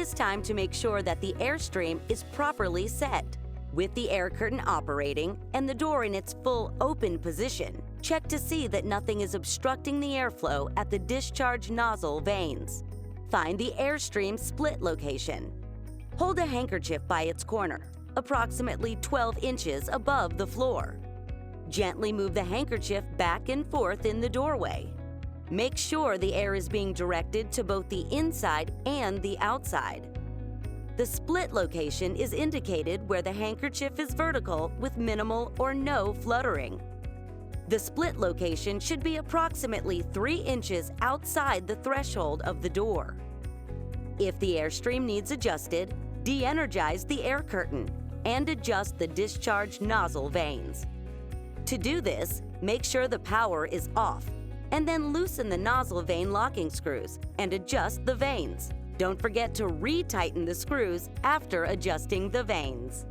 is time to make sure that the airstream is properly set. With the air curtain operating and the door in its full open position, check to see that nothing is obstructing the airflow at the discharge nozzle vanes. Find the airstream split location. Hold a handkerchief by its corner, approximately 12 inches above the floor. Gently move the handkerchief back and forth in the doorway. Make sure the air is being directed to both the inside and the outside. The split location is indicated where the handkerchief is vertical with minimal or no fluttering. The split location should be approximately 3 inches outside the threshold of the door. If the airstream needs adjusted, de-energize the air curtain and adjust the discharge nozzle vanes. To do this, make sure the power is off, and then loosen the nozzle vane locking screws and adjust the vanes. Don't forget to re-tighten the screws after adjusting the vanes.